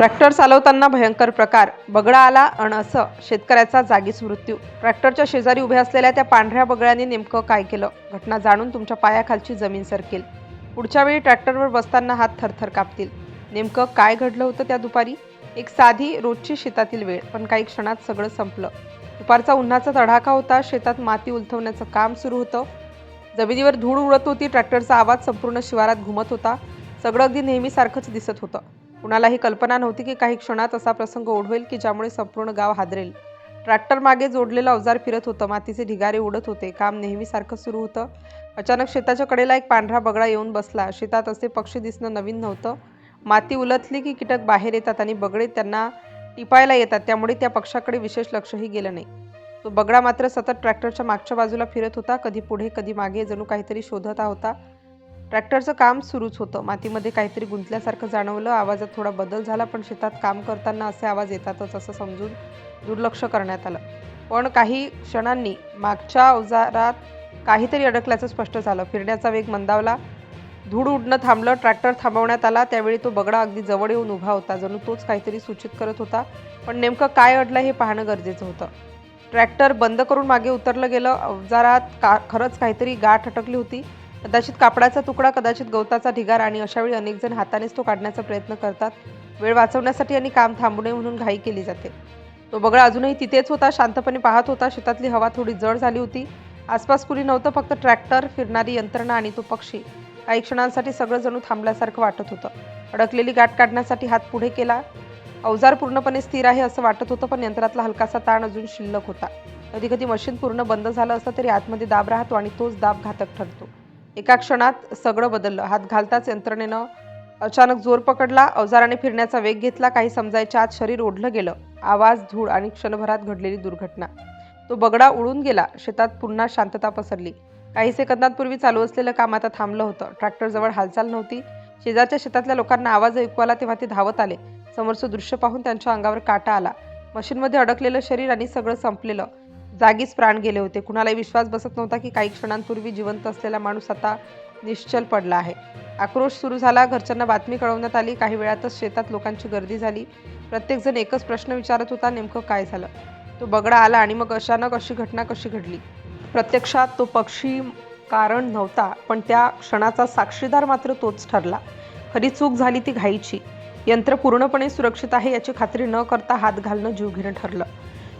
Tractor चालवताना भयंकर प्रकार. बगळा आला अन असं शेतकऱ्याचा जागीच मृत्यू. ट्रॅक्टरच्या शेजारी उभ्या असलेल्या त्या पांढऱ्या बगळ्याने नेमकं काय केलं? घटना जाणून तुमच्या पायाखालची जमीन सरकेल. पुढच्या वेळी ट्रॅक्टरवर बसताना हात थरथर कापतील. नेमकं काय घडलं होतं त्या दुपारी? एक साधी रोजची शेतातील वेळ, पण काही क्षणात सगळं संपलं. दुपारचा उन्हाचा तडाखा होता. शेतात माती उलथवण्याचं काम सुरू होतं. जमिनीवर धूळ उडत होती. ट्रॅक्टरचा आवाज संपूर्ण शिवारात घुमत होता. सगळं अगदी नेहमीसारखंच दिसत होतं. कुणालाही कल्पना नव्हती की काही क्षणात असा प्रसंग ओढवेल की ज्यामुळे संपूर्ण गाव हादरेल. ट्रॅक्टर मागे जोडलेलं अवजार फिरत होतं. मातीचे ढिगारे उडत होते. काम नेहमीसारखं सुरू होतं. अचानक शेताच्या कडेला एक पांढरा बगळा येऊन बसला. शेतात असे पक्षी दिसणं नवीन नव्हतं. माती उलथली की कीटक बाहेर येतात आणि बगळे त्यांना टिपायला येतात. त्यामुळे त्या पक्षाकडे विशेष लक्षही गेलं नाही. तो बगळा मात्र सतत ट्रॅक्टरच्या मागच्या बाजूला फिरत होता. कधी पुढे कधी मागे, जणू काहीतरी शोधत होता. ट्रॅक्टरचं काम सुरूच होतं. मातीमध्ये काहीतरी गुंतल्यासारखं जाणवलं. आवाजात थोडा बदल झाला, पण शेतात काम करताना असे आवाज येतातच असं समजून दुर्लक्ष करण्यात आलं. पण काही क्षणांनी मागच्या अवजारात काहीतरी अडकल्याचं स्पष्ट झालं. फिरण्याचा वेग मंदावला. धूळ उडणं थांबलं. ट्रॅक्टर थांबवण्यात आला. त्यावेळी तो बगळा अगदी जवळ येऊन उभा होता. जणू तोच काहीतरी सूचित करत होता. पण नेमकं काय अडलं हे पाहणं गरजेचं होतं. ट्रॅक्टर बंद करून मागे उतरलं गेलं. अवजारात खरंच काहीतरी गाठ अटकली होती. कदाचित कापडाचा तुकडा, कदाचित गवताचा ढिगार. आणि अशावेळी अनेक जण हातानेच तो काढण्याचा प्रयत्न करतात. वेळ वाचवण्यासाठी आणि काम थांबू नये म्हणून घाई केली जाते. तो बगळा अजूनही तिथेच होता. शांतपणे पाहत होता. शेतातली हवा थोडी जड झाली होती. आसपास कुणी नव्हतं. फक्त ट्रॅक्टर, फिरणारी यंत्रणा आणि तो पक्षी. काही क्षणांसाठी सगळं जणू थांबल्यासारखं वाटत होतं. अडकलेली गाठ काढण्यासाठी हात पुढे केला. अवजार पूर्णपणे स्थिर आहे असं वाटत होतं, पण यंत्रातला हलकासा ताण अजून शिल्लक होता. कधी कधी मशीन पूर्ण बंद झालं असतं तरी आतमध्ये दाब राहतो आणि तोच दाब घातक ठरतो. एका क्षणात सगळं बदललं. हात घालताच यंत्रणेनं अचानक जोर पकडला. अवजाराने फिरण्याचा वेग घेतला. काही समजायच्या आत शरीर ओढलं गेलं. आवाज, धूळ आणि क्षणभरात घडलेली दुर्घटना. तो बगळा उडून गेला. शेतात पुन्हा शांतता पसरली. काही सेकंदांपूर्वी चालू असलेलं काम आता थांबलं होतं. ट्रॅक्टरजवळ हालचाल नव्हती. शेजारच्या शेतातल्या लोकांना आवाज ऐकू आला तेव्हा ते धावत आले. समोरचं दृश्य पाहून त्यांच्या अंगावर काटा आला. मशीनमध्ये अडकलेलं शरीर आणि सगळं संपलेलं. जागीच प्राण गेले होते. कुणालाही विश्वास बसत नव्हता की काही क्षणांपूर्वी जिवंत असलेला माणूस आता निश्चल पडला आहे. आक्रोश सुरू झाला. घरच्यांना बातमी कळवण्यात आली. काही वेळातच शेतात लोकांची गर्दी झाली. प्रत्येकजण एकच प्रश्न विचारत होता, नेमकं काय झालं? तो बगळा आला आणि मग अचानक अशी घटना कशी घडली? प्रत्यक्षात तो पक्षी कारण नव्हता, पण त्या क्षणाचा साक्षीदार मात्र तोच ठरला. खरी चूक झाली ती घाईची. यंत्र पूर्णपणे सुरक्षित आहे याची खात्री न करता हात घालणं जीवघेणं ठरलं.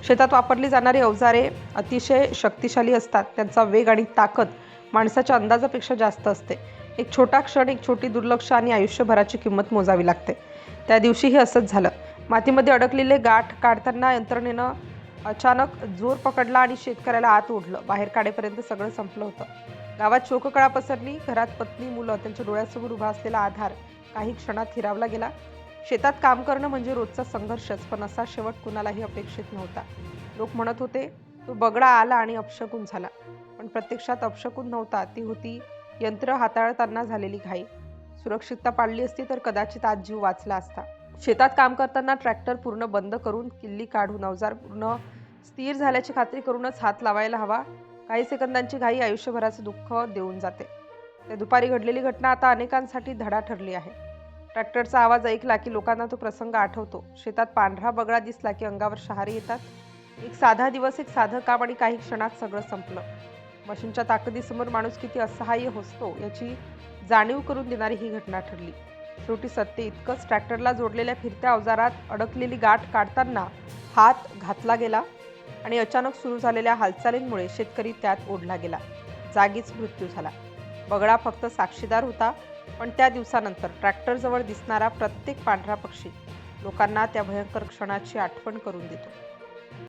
शेतात वापरली जाणारी अवजारे अतिशय शक्तिशाली असतात. त्यांचा वेग आणि ताकद माणसाच्या अंदाजापेक्षा जास्त असते. एक छोटा क्षण, एक छोटी दुर्लक्ष आणि आयुष्यभराची किंमत मोजावी लागते. त्या दिवशीही असंच झालं. मातीमध्ये अडकलेले गाठ काढताना यंत्रणेनं अचानक जोर पकडला आणि शेतकऱ्याला आत ओढलं. बाहेर काढेपर्यंत सगळं संपलं होतं. गावात शोककळा पसरली. घरात पत्नी, मुलं, त्यांच्या डोळ्यासमोर उभा असलेला आधार काही क्षणात हिरावला गेला. शेतात काम करणं म्हणजे रोजचा संघर्षच, पण असा शेवट कुणालाही अपेक्षित नव्हता. लोक म्हणत होते तो बगळा आला आणि अपशकुन झाला, पण प्रत्यक्षात अपशकुन नव्हता. ती होती यंत्र हाताळताना झालेली घाई. सुरक्षितता पाळली असती तर कदाचित आज जीव वाचला असता. शेतात काम करताना ट्रॅक्टर पूर्ण बंद करून, किल्ली काढून, अवजार पूर्ण स्थिर झाल्याची खात्री करूनच हात लावायला हवा. काही सेकंदांची घाई आयुष्यभराचं दुःख देऊन जाते. त्या दुपारी घडलेली घटना आता अनेकांसाठी धडा ठरली आहे. ट्रॅक्टरचा आवाज ऐकला की लोकांना तो प्रसंग आठवतो. शेतात पांढरा बगळा दिसला की अंगावर शहारे येतात. एक साधा दिवस, एक साधं काम आणि काही क्षणात सगळं संपलं. मशीनच्या ताकदीसमोर माणूस किती असहाय्य असतो याची जाणीव करून देणारी ही घटना ठरली. शेवटी सत्य इतकंच, ट्रॅक्टरला जोडलेल्या फिरत्या अवजारात अडकलेली गाठ काढताना हात घातला गेला आणि अचानक सुरू झालेल्या हालचालींमुळे शेतकरी त्यात ओढला गेला. जागीच मृत्यू झाला. बगळा फक्त साक्षीदार होता, पण त्या दिवसानंतर ट्रॅक्टरजवळ दिसणारा प्रत्येक पांढरा पक्षी लोकांना त्या भयंकर क्षणाची आठवण करून देतो.